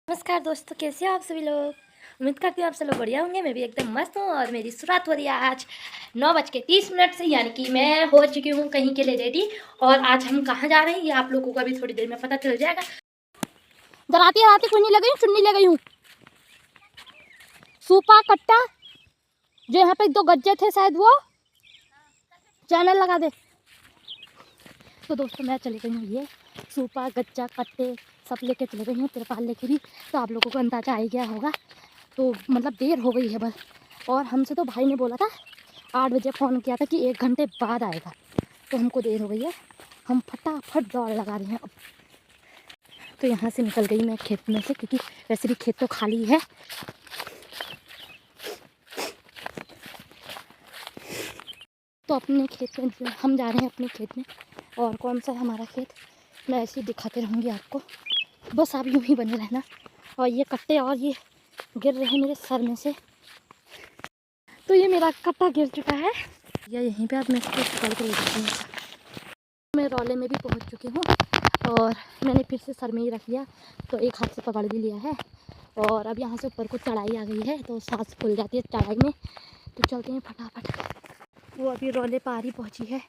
नमस्कार दोस्तों, कैसे हो आप सभी लोग। उम्मीद करती हूँ आप सब लोग बढ़िया होंगे। मैं भी एकदम मस्त हूँ और मेरी शुरुआत हो रही है आज 9:30 से, यानी कि मैं हो चुकी हूँ कहीं के लिए रेडी। और आज हम कहाँ जा रहे हैं ये आप लोगों को अभी थोड़ी देर में पता चल जाएगा। डराती डराती चुन्नी ले गई हूँ। सूपा कट्टा जो यहाँ पे 2 गज्जे थे शायद, वो चैनल लगा दे। तो दोस्तों मैं चली गई हूँ, ये सूपा गज्जा कट्टे सब लेके चले गई हूँ, तिरपाल लेके भी। तो आप लोगों को अंदाजा आ गया होगा। तो मतलब देर हो गई है बस। और हमसे तो भाई ने बोला था 8 बजे फ़ोन किया था कि 1 घंटे बाद आएगा। तो हमको देर हो गई है, हम फटाफट दौड़ लगा रहे हैं अब। तो यहाँ से निकल गई मैं खेत में से, क्योंकि वैसे भी खेत तो खाली है। तो अपने खेत में हम जा रहे हैं, अपने खेत में। और कौन सा है हमारा खेत मैं ऐसे ही दिखाते रहूँगी आपको, बस आप यूँ ही बने रहना। और ये कट्टे और ये गिर रहे हैं मेरे सर में से। तो ये मेरा कट्टा गिर चुका है, या यहीं पे आप मैं इसको पकड़ के ले सकती हूँ। मैं रौले में भी पहुँच चुकी हूँ और मैंने फिर से सर में ही रख लिया, तो एक हाथ से पकड़ भी लिया है। और अब यहाँ से ऊपर को चढ़ाई आ गई है, तो सांस खुल जाती है चढ़ाई में। तो चलते हैं फटाफट। वो अभी रौले पार ही पहुँची है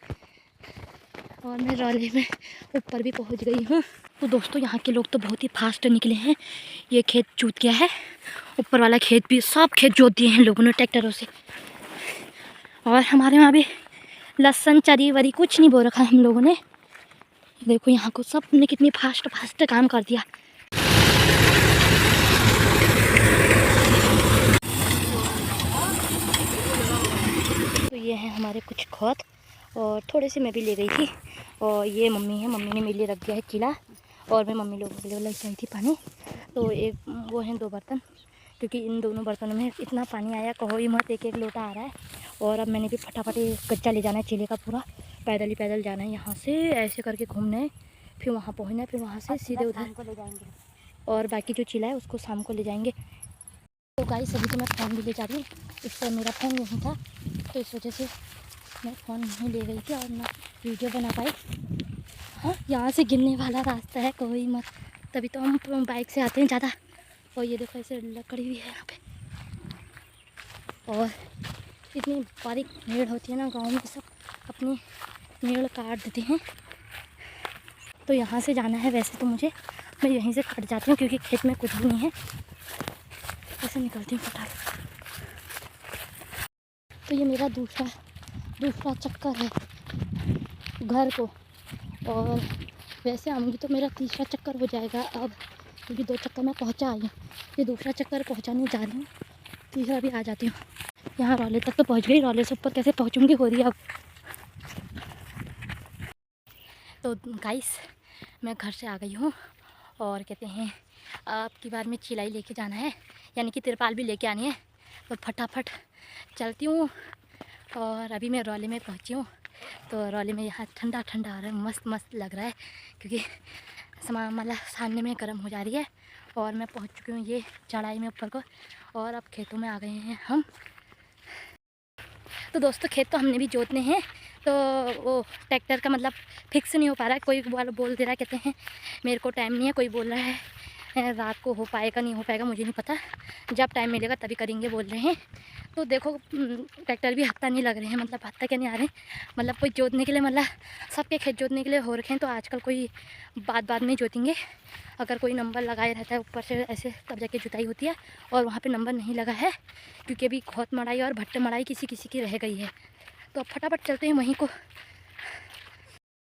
और मैं रौले में ऊपर भी पहुँच गई हूँ। तो दोस्तों यहाँ के लोग तो बहुत ही फास्ट निकले हैं। ये खेत जोत गया है, ऊपर वाला खेत भी, सब खेत जोत दिए हैं लोगों ने ट्रैक्टरों से। और हमारे वहाँ भी लहसुन चरी वरी कुछ नहीं बो रखा हम लोगों ने। देखो यहाँ को सब ने कितनी फास्ट फास्ट काम कर दिया। तो ये हैं हमारे कुछ खेत, और थोड़े से मैं भी ले गई थी। और ये मम्मी है, मम्मी ने मेरे लिए रख दिया है चीला, और मैं मम्मी लोगों के लिए लेकर आई थी पानी। तो एक वो हैं 2 बर्तन, क्योंकि इन दोनों बर्तनों में इतना पानी आया कहो ही मत, एक एक लोटा आ रहा है। और अब मैंने भी फटाफट कच्चा ले जाना है चीले का पूरा, पैदल ही पैदल जाना है यहाँ से, ऐसे करके घूमना है, फिर वहाँ पहुँचना है, फिर वहाँ से सीधे उधर को ले जाएंगे। और बाकी जो चीला है उसको शाम को ले जाएंगे। तो गाइस अभी तो मैं फ़ोन भी ले जा रही हूँ, इस पर मेरा फ़ोन यहीं था, तो इस वजह से मैं फ़ोन नहीं ले गई थी और ना वीडियो बना पाई। हाँ, यहाँ से गिरने वाला रास्ता है कोई मत, तभी तो हम बाइक से आते हैं ज़्यादा। और ये देखो ऐसे लकड़ी भी है यहाँ पे, और इतनी बारीक पेड़ होती है ना गांव में, सब अपनी पेड़ काट देते हैं। तो यहाँ से जाना है, वैसे तो मुझे, मैं यहीं से कट जाती हूँ क्योंकि खेत में कुछ भी नहीं है। ऐसे निकलती हूँ फटाफट। तो ये मेरा दूसरा चक्कर है घर को, और वैसे आऊँगी तो मेरा तीसरा चक्कर हो जाएगा अब, क्योंकि 2 चक्कर मैं पहुँचा आई हूँ। ये दूसरा चक्कर पहुँचाने जा रही हूँ, तीसरा भी आ जाती हूँ। यहाँ रौले तक तो पहुँच गई, रौले से ऊपर कैसे पहुँचूँगी हो रही है अब। तो गाइस मैं घर से आ गई हूँ, और कहते हैं अब की बार में चिलाई लेके जाना है, यानी कि तिरपाल भी लेके आनी है। तो फटाफट चलती हूँ। और अभी मैं रौले में पहुँची हूँ, तो रौले में यहाँ ठंडा ठंडा हो रहा है, मस्त मस्त लग रहा है, क्योंकि सामान मतलब सामने में गर्म हो जा रही है। और मैं पहुँच चुकी हूँ ये चढ़ाई में ऊपर को, और अब खेतों में आ गए हैं हम। तो दोस्तों खेत तो हमने भी जोतने हैं, तो वो ट्रैक्टर का मतलब फिक्स नहीं हो पा रहा है। कोई बोल दे रहा है, कहते हैं मेरे को टाइम नहीं है, कोई बोल रहा है रात को हो पाएगा नहीं हो पाएगा, मुझे नहीं पता, जब टाइम मिलेगा तभी करेंगे बोल रहे हैं। तो देखो ट्रैक्टर भी हफ्ता नहीं लग रहे हैं, मतलब हफ्ता क्या नहीं आ रहे, मतलब कोई जोतने के लिए, मतलब सबके खेत जोतने के लिए हो रखे हैं। तो आजकल कोई बाद में जोतेंगे, अगर कोई नंबर लगाए रहता है ऊपर से ऐसे, तब जाके जुताई होती है। और वहाँ पे नंबर नहीं लगा है, क्योंकि अभी खोत मड़ाई और भट्ट मड़ाई किसी किसी की रह गई है। तो अब फटाफट चलते हैं वहीं को।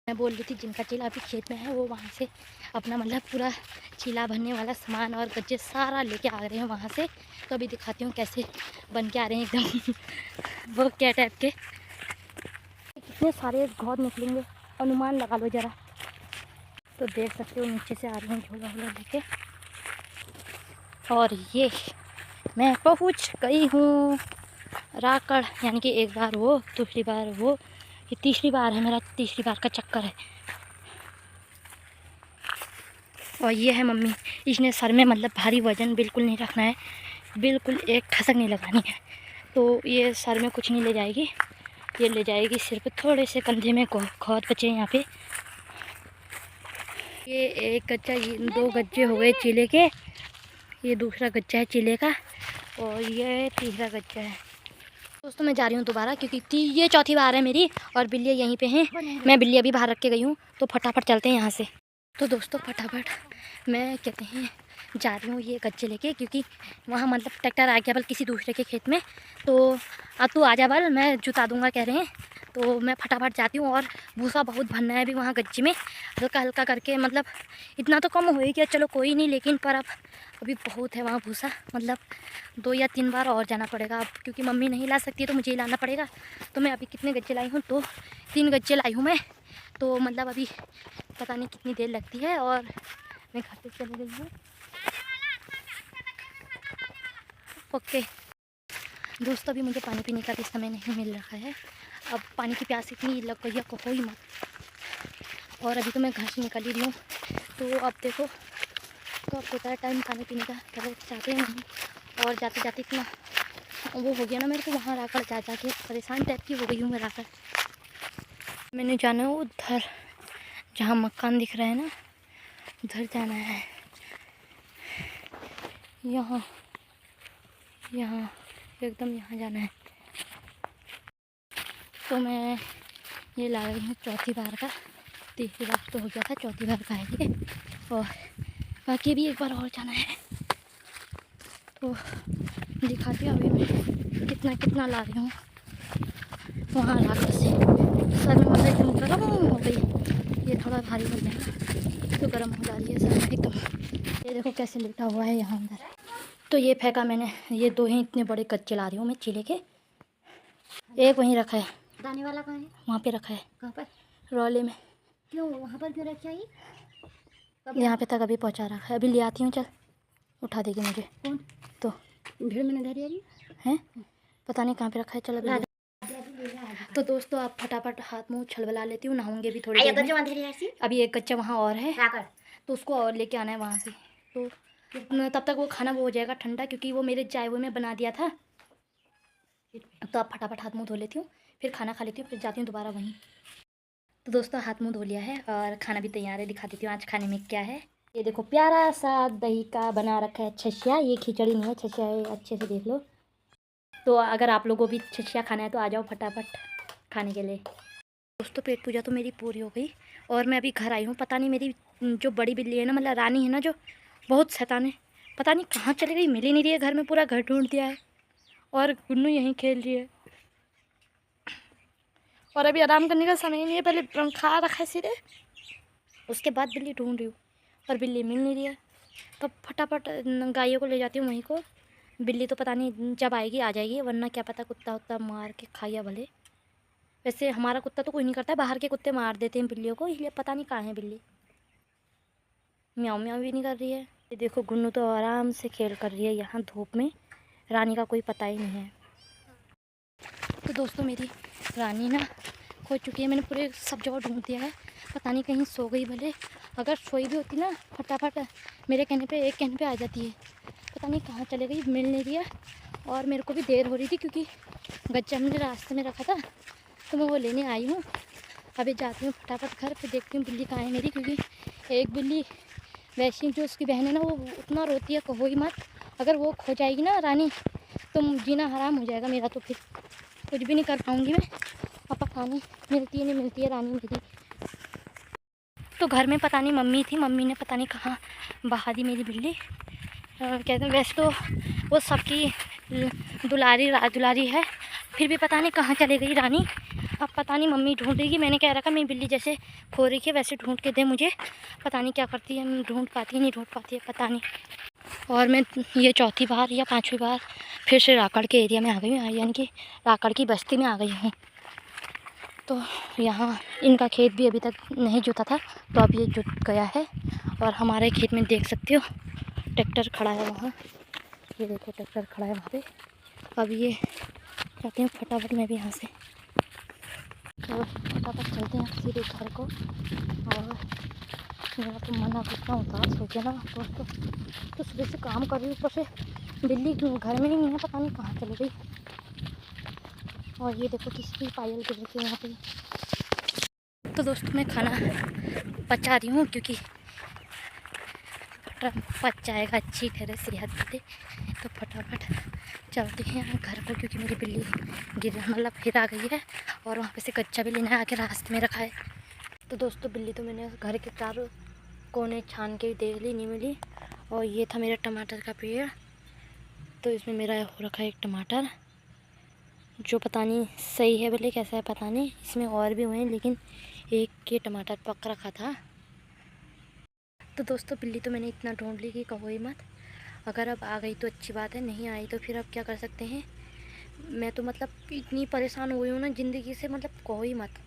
मैं बोल रही थी जिनका चीला अभी खेत में है, वो वहाँ से अपना मतलब पूरा चीला भरने वाला सामान और गज्जे सारा लेके आ रहे हैं वहाँ से। तो अभी दिखाती हूँ कैसे बन के आ रहे हैं एकदम वो क्या टाइप के, कितने सारे घोद निकलेंगे, अनुमान लगा लो ज़रा। तो देख सकते हो नीचे से आ रहे हैं झोला वोला लेके। और ये मैं पहुँच गई हूँ राकड़, यानी कि एक बार वो, दूसरी बार वो, ये तीसरी बार है, मेरा तीसरी बार का चक्कर है। और ये है मम्मी, इसने सर में मतलब भारी वज़न बिल्कुल नहीं रखना है, बिल्कुल एक ठसक नहीं लगानी है। तो ये सर में कुछ नहीं ले जाएगी, ये ले जाएगी सिर्फ थोड़े से कंधे में खोद बचे यहाँ पे। ये एक गज्जा, 2 गज्जे हो गए चीले के, ये दूसरा गच्चा है चिले का और ये तीसरा गच्चा है। दोस्तों मैं जा रही हूँ दोबारा क्योंकि ये चौथी बार है मेरी और बिल्ली यहीं पे हैं। मैं बिल्ली अभी बाहर रख के गई हूँ तो फटाफट चलते हैं यहाँ से। तो दोस्तों फटाफट मैं कहते हैं जा रही हूँ ये गच्चे लेके, क्योंकि वहाँ मतलब ट्रैक्टर आ गया बल किसी दूसरे के खेत में। तो अब तू आ जा बल, मैं जुता दूँगा कह रहे हैं। तो मैं फटाफट जाती हूँ और भूसा बहुत भरना है अभी वहाँ गच्चे में, हल्का हल्का करके। मतलब इतना तो कम हो ही गया, चलो कोई नहीं, लेकिन पर अब अभी बहुत है वहाँ भूसा। मतलब 2 या 3 बार और जाना पड़ेगा अब, क्योंकि मम्मी नहीं ला सकती है तो मुझे ही लाना पड़ेगा। तो मैं अभी कितने गच्चे लाई हूँ, तो 3 गच्चे लाई हूँ मैं। तो मतलब अभी पता नहीं कितनी देर लगती है और मैं घर पे चली गई हूँ। ओके दोस्तों अभी मुझे पानी पीने का भी समय नहीं मिल रहा है। अब पानी की प्यास इतनी लग गई है, कहो ही मत। और अभी तो मैं घर से निकली हूँ, तो अब देखो कब होता है टाइम पानी पीने का, कभी चाहते हैं नहीं। और जाते जाते इतना वो हो गया ना मेरे को, वहाँ राकर जा के परेशान टाइप की हो गई हूँ मैं राकर। मैंने जाना है उधर जहाँ मकान दिख रहा है ना, उधर जाना है। यहाँ यहाँ एकदम यहाँ जाना है। तो मैं ये ला रही हूँ चौथी बार का, तीसरी बार तो हो गया था, चौथी बार का है ये। और बाकी भी एक बार और जाना है, तो दिखाती हूँ अभी मैं कितना कितना ला रही हूँ वहाँ लाकर से। सर में मतलब एकदम गर्म हो गई, ये थोड़ा भारी हो जाएगा तो गर्म हो जा रही है सर में एकदम। ये देखो कैसे लेटा हुआ है यहाँ अंदर। तो ये फेंका मैंने, ये 2 ही इतने बड़े कच्चे ला रही हूँ मैं चिले के। एक वहीं रखा है, दाने वाला कहाँ है? वहाँ पे रखा है। कहाँ पर? रोले में। क्यों वहाँ पर क्यों रखा है? यहाँ पे तक अभी पहुँचा रखा है, अभी ले आती हूँ, चल उठा देगी मुझे। कौन? तो भीड़ में नहीं धरी हैं, पता नहीं कहाँ पे रखा है, चलो अभी। तो दोस्तों आप फटाफट हाथ मुँह छलबला लेती हूँ, नहाऊंगी भी थोड़ी देर में। अभी एक कच्चा वहाँ और है तो उसको और लेके आना है वहाँ से। तो तब तक वो खाना वो हो जाएगा ठंडा, क्योंकि वो मेरे चाय वो में बना दिया था। तो आप फटाफट हाथ मुँह धो लेती हूँ, फिर खाना खा लेती हूँ, फिर जाती हूँ दोबारा वहीं। तो दोस्तों हाथ मुँह धो लिया है और खाना भी तैयार है, दिखा देती हूँ आज खाने में क्या है। ये देखो प्यारा सा दही का बना रखा है छछिया, ये खिचड़ी नहीं है छछिया है, अच्छे से देख लो। तो अगर आप लोगों को भी छछिया खाना है तो आ जाओ फटाफट खाने के लिए। दोस्तों पेट पूजा तो मेरी पूरी हो गई और मैं अभी घर आई हूँ। पता नहीं मेरी जो बड़ी बिल्ली है ना, मतलब रानी है ना, जो बहुत शैतान है, पता नहीं कहाँ चली गई, मिल ही नहीं रही है घर में, पूरा घर ढूंढ दिया है। और गुन्नू यहीं खेल रही है और अभी आराम करने का समय नहीं है, पहले खा रखा है सिरे, उसके बाद बिल्ली ढूंढ रही हूँ और बिल्ली मिल नहीं रही है। तो फटाफट गायों को ले जाती हूँ वहीं को। बिल्ली तो पता नहीं जब आएगी आ जाएगी, वरना क्या पता कुत्ता उत्ता मार के खाया भले। वैसे हमारा कुत्ता तो कोई नहीं करता है, बाहर के कुत्ते मार देते हैं बिल्लियों को, इसलिए पता नहीं कहाँ है बिल्ली। म्याऊं म्याऊं भी नहीं कर रही है। ये देखो गुन्नू तो आराम से खेल कर रही है यहाँ धूप में, रानी का कोई पता ही नहीं है। तो दोस्तों मेरी रानी ना खो चुकी है, मैंने पूरे सब जगह ढूंढ दिया है, पता नहीं कहीं सो गई भले। अगर सोई भी होती ना फटाफट मेरे कहने पे एक कहने पे आ जाती है, पता नहीं कहाँ चले गई, मिल नहीं रही है। और मेरे को भी देर हो रही थी क्योंकि गच्चा मैंने रास्ते में रखा था तो मैं वो लेने आई हूँ। अभी जाती हूँ फटाफट घर पे, देखती हूँ बिल्ली कहाँ है मेरी, क्योंकि एक बिल्ली वैसी जो उसकी बहन है ना वो उतना रोती है कहो ही मत। अगर वो खो जाएगी ना रानी तो जीना हराम हो जाएगा मेरा, तो फिर कुछ भी नहीं कर पाऊँगी मैं। अब पता नहीं मिलती है नहीं मिलती है रानी मेरी। तो घर में पता नहीं मम्मी थी, मम्मी ने पता नहीं कहाँ बहा दी मेरी बिल्ली। कहते हैं वैसे तो वो सबकी दुलारी है, फिर भी पता नहीं कहाँ चली गई रानी। अब पता नहीं मम्मी ढूंढेगी, मैंने कह रखा मेरी बिल्ली जैसे खो रही है वैसे ढूंढ के दे मुझे, पता नहीं क्या करती है, ढूंढ पाती है नहीं ढूंढ पाती है पता नहीं। और मैं ये चौथी बार या 5वीं बार फिर से राकड़ के एरिया में आ गई हूँ, यानी कि राकड़ की बस्ती में आ गई हूँ। तो यहाँ इनका खेत भी अभी तक नहीं जुता था, तो अब ये जुट गया है। और हमारे खेत में देख सकते हो ट्रैक्टर खड़ा है वहाँ, ये देखो ट्रैक्टर खड़ा है वहाँ पे। अब ये जाते हैं फटाफट मैं भी यहाँ से, तो फटाफट चलते हैं सीधे घर को। और मेरा तो मन अब इतना उदास हो गया ना दोस्तों, तो सुबह से काम कर रही हूँ, ऊपर से बिल्ली घर में ही नहीं है, पता नहीं कहाँ चली गई। और ये देखो किसी की पायल गिर रखी है यहाँ पे। तो दोस्तों मैं खाना पचा रही हूँ, क्योंकि टमाटर पच जाएगा, अच्छी तरह सेहत के लिए। तो फटाफट चलते हैं घर को, क्योंकि मेरी बिल्ली मतलब फिर आ गई है और वहाँ पे से कच्चा भी लेना आके रास्ते में रखा है। तो दोस्तों बिल्ली तो मैंने घर के चारों कोने छान के देख ली, नहीं मिली। और ये था मेरा टमाटर का पेड़, तो इसमें मेरा हो रखा है एक टमाटर, जो पता नहीं सही है बोले कैसा है पता नहीं। इसमें और भी हुए हैं लेकिन एक ये टमाटर पक रखा था। तो दोस्तों बिल्ली तो मैंने इतना ढूंढ ली कि कहो ही मत। अगर अब आ गई तो अच्छी बात है, नहीं आई तो फिर अब क्या कर सकते हैं। मैं तो मतलब इतनी परेशान हो गई हूँ ना ज़िंदगी से, मतलब कहो ही मत।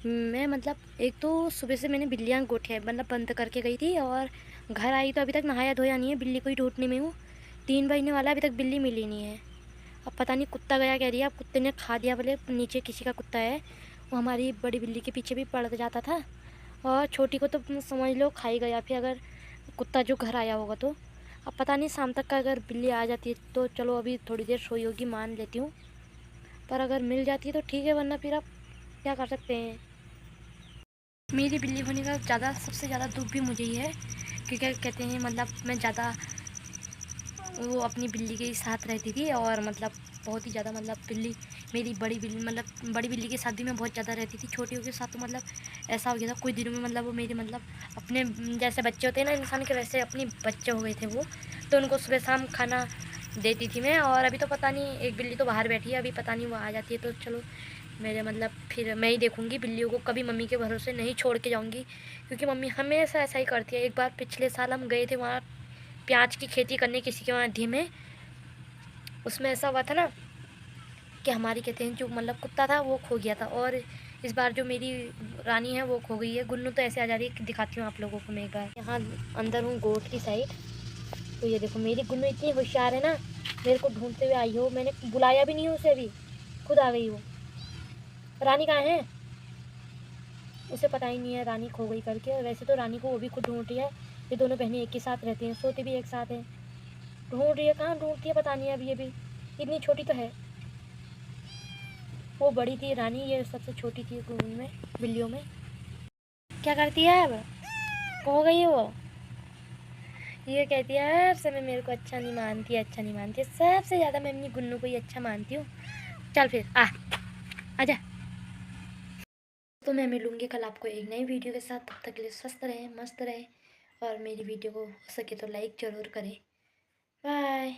मैं मतलब एक तो सुबह से मैंने बिल्लियाँ गोठिया मतलब बंद करके गई थी, और घर आई तो अभी तक नहाया धोया नहीं है, बिल्ली को ही ढूंढने में हूँ। 3 बजने वाला अभी तक बिल्ली मिली नहीं है। अब पता नहीं कुत्ता गया कह रही है, अब कुत्ते ने खा दिया बोले, नीचे किसी का कुत्ता है, वो हमारी बड़ी बिल्ली के पीछे भी पड़ जाता था, और छोटी को तो समझ लो खा ही गया फिर, अगर कुत्ता जो घर आया होगा तो। अब पता नहीं शाम तक का अगर बिल्ली आ जाती है तो चलो, अभी थोड़ी देर सोई होगी मान लेती हूँ, पर अगर मिल जाती है तो ठीक है, वरना फिर अब क्या कर सकते हैं। मेरी बिल्ली होने का सबसे ज़्यादा दुख भी मुझे ही है, क्योंकि कहते हैं मतलब मैं ज़्यादा वो अपनी बिल्ली के साथ रहती थी, और मतलब बहुत ही ज़्यादा मतलब बिल्ली मेरी बड़ी बिल्ली मतलब बड़ी बिल्ली के साथ भी मैं बहुत ज़्यादा रहती थी। छोटियों के साथ तो मतलब ऐसा हो गया था कुछ दिनों में, मतलब वो मेरे मतलब अपने जैसे बच्चे होते हैं ना इंसान के, वैसे अपने बच्चे हो गए थे वो। तो उनको सुबह शाम खाना देती थी मैं। और अभी तो पता नहीं, एक बिल्ली तो बाहर बैठी है, अभी पता नहीं वो आ जाती है तो चलो मेरे मतलब फिर मैं ही देखूँगी बिल्लियों को, कभी मम्मी के भरोसे नहीं छोड़ के जाऊँगी, क्योंकि मम्मी हमेशा ऐसा ही करती है। एक बार पिछले साल हम गए थे वहाँ प्याज की खेती करने किसी के वहाँ धी में, उसमें ऐसा हुआ था ना कि हमारी कहते हैं जो मतलब कुत्ता था वो खो गया था, और इस बार जो मेरी रानी है वो खो गई है। गुन्नू तो ऐसे आ जा रही है कि दिखाती हूँ आप लोगों को मैं एक बार। यहाँ अंदर हूँ गोट की साइड, तो ये देखो मेरी गुन्नू इतनी होशियार है ना, मेरे को ढूंढते हुए आई हो, मैंने बुलाया भी नहीं उसे, अभी खुद आ गई वो। रानी कहाँ है, उसे पता ही नहीं है रानी खो गई करके। वैसे तो रानी को वो भी खुद ढूंढ रही है, ये दोनों बहनें एक ही साथ रहती हैं, सोती भी एक साथ हैं। ढूंढ रही है, कहाँ ढूंढती है पता नहीं, अब ये भी इतनी छोटी तो है। वो बड़ी थी रानी, ये सबसे छोटी थी उनमें बिल्लियों में। क्या करती है अब, हो गई है वो। ये कहती है हर समय मेरे को अच्छा नहीं मानती है, अच्छा नहीं मानती है। सबसे ज़्यादा मैं अपनी गुन्नू को ही अच्छा मानती हूँ। चल फिर आजा। तो मैं मिलूँगी कल आपको एक नई वीडियो के साथ, तब तक के लिए स्वस्थ रहे, मस्त रहे, और मेरी वीडियो को हो सके तो लाइक ज़रूर करें। बाय।